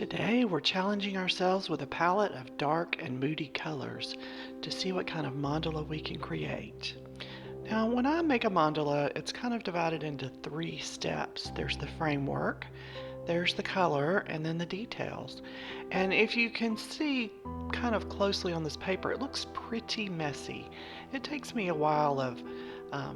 Today we're challenging ourselves with a palette of dark and moody colors to see what kind of mandala we can create. Now when I make a mandala, it's kind of divided into 3 steps. There's the framework, there's the color, and then the details. And if you can see kind of closely on this paper, it looks pretty messy. It takes me a while of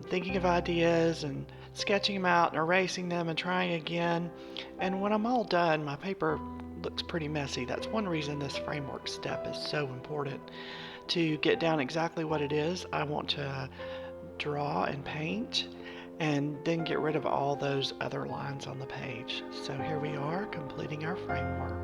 thinking of ideas and sketching them out and erasing them and trying again. And when I'm all done, my paper looks pretty messy. That's one reason this framework step is so important. To get down exactly what it is I want to draw and paint, and then get rid of all those other lines on the page. So here we are completing our framework.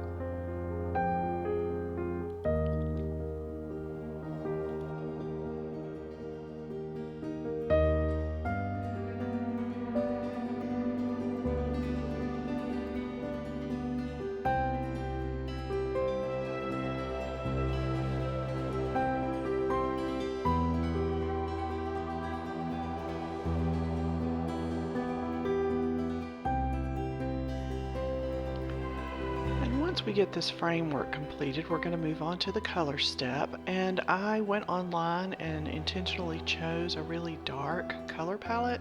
Once we get this framework completed, we're going to move on to the color step, and I went online and intentionally chose a really dark color palette.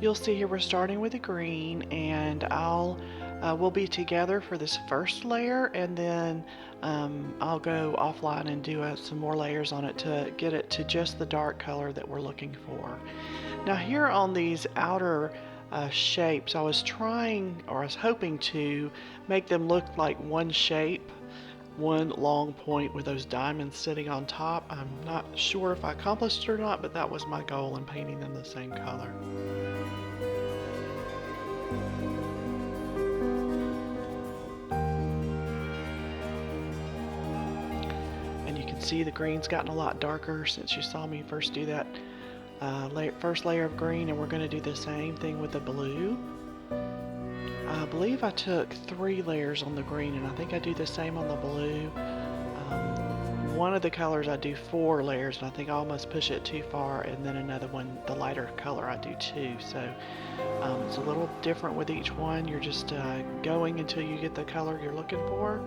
You'll see here we're starting with a green, and we'll be together for this first layer, and then I'll go offline and do some more layers on it to get it to just the dark color that we're looking for. Now here on these outer shapes, I was hoping to make them look like one shape, one long point with those diamonds sitting on top. I'm not sure if I accomplished it or not, but that was my goal in painting them the same color. And you can see the green's gotten a lot darker since you saw me first do that first layer of green, and we're going to do the same thing with the blue. I believe I took 3 layers on the green, and I think I do the same on the blue. One of the colors I do 4 layers, and I think I almost push it too far, and then another one, the lighter color, I do 2. So it's a little different with each one. You're just going until you get the color you're looking for.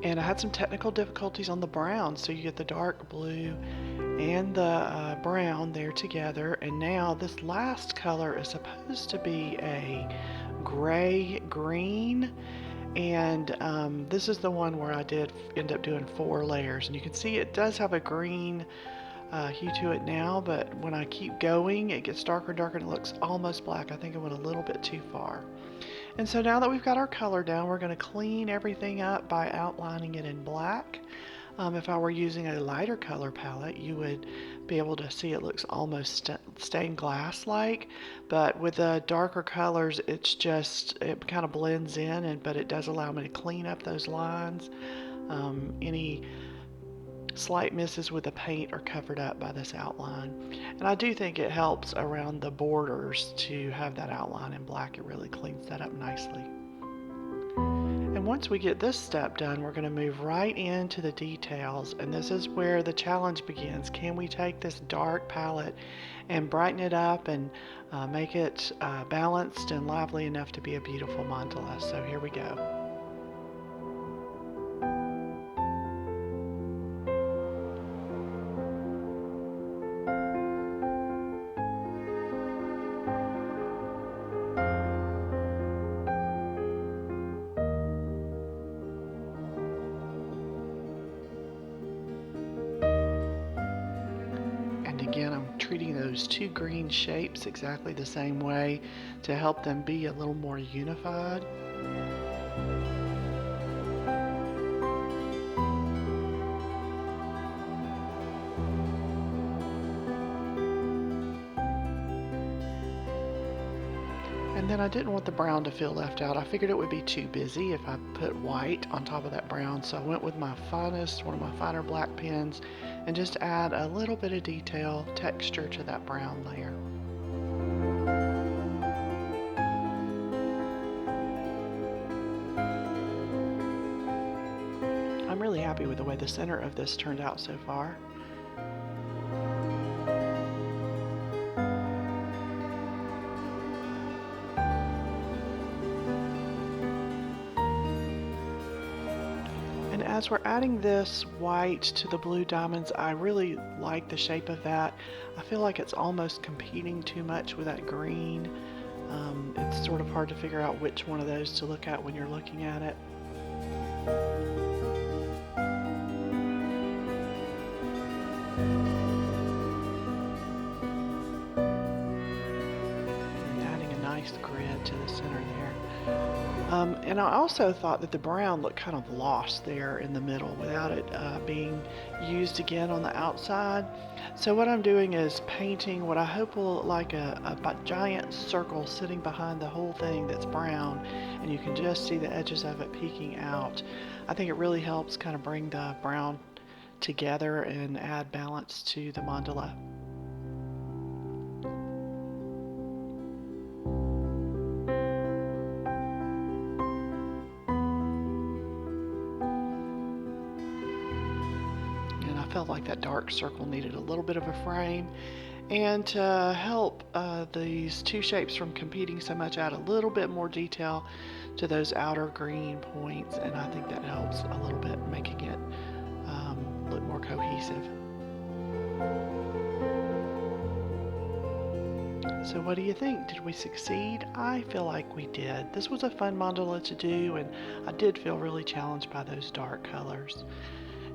And I had some technical difficulties on the brown, so you get the dark blue and the brown there together. And now this last color is supposed to be a gray green, and this is the one where I did end up doing 4 layers, and you can see it does have a green hue to it now, but when I keep going it gets darker and darker and it looks almost black. I think I went a little bit too far. And so now that we've got our color down, we're going to clean everything up by outlining it in black. If I were using a lighter color palette, you would be able to see it looks almost stained glass like, but with the darker colors it kind of blends in, but it does allow me to clean up those lines. Any slight misses with the paint are covered up by this outline. And I do think it helps around the borders to have that outline in black. It really cleans that up nicely. And once we get this step done, we're going to move right into the details, and this is where the challenge begins. Can we take this dark palette and brighten it up and make it balanced and lively enough to be a beautiful mandala? So here we go. Again, I'm treating those 2 green shapes exactly the same way to help them be a little more unified. And then I didn't want the brown to feel left out. I figured it would be too busy if I put white on top of that brown, so I went with my finest, one of my finer black pens, and just add a little bit of detail, texture to that brown layer. I'm really happy with the way the center of this turned out so far. And as we're adding this white to the blue diamonds, I really like the shape of that. I feel like it's almost competing too much with that green. It's sort of hard to figure out which one of those to look at when you're looking at it. And adding a nice grid to the center there. And I also thought that the brown looked kind of lost there in the middle without it being used again on the outside. So what I'm doing is painting what I hope will look like a giant circle sitting behind the whole thing that's brown, and you can just see the edges of it peeking out. I think it really helps kind of bring the brown together and add balance to the mandala. And I felt like that dark circle needed a little bit of a frame. And to help these two shapes from competing so much, add a little bit more detail to those outer green points, and I think that helps a little bit, making it look more cohesive. So what do you think? Did we succeed? I feel like we did. This was a fun mandala to do, and I did feel really challenged by those dark colors.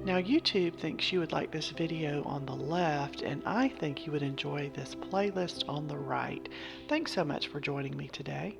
Now YouTube thinks you would like this video on the left, and I think you would enjoy this playlist on the right. Thanks so much for joining me today.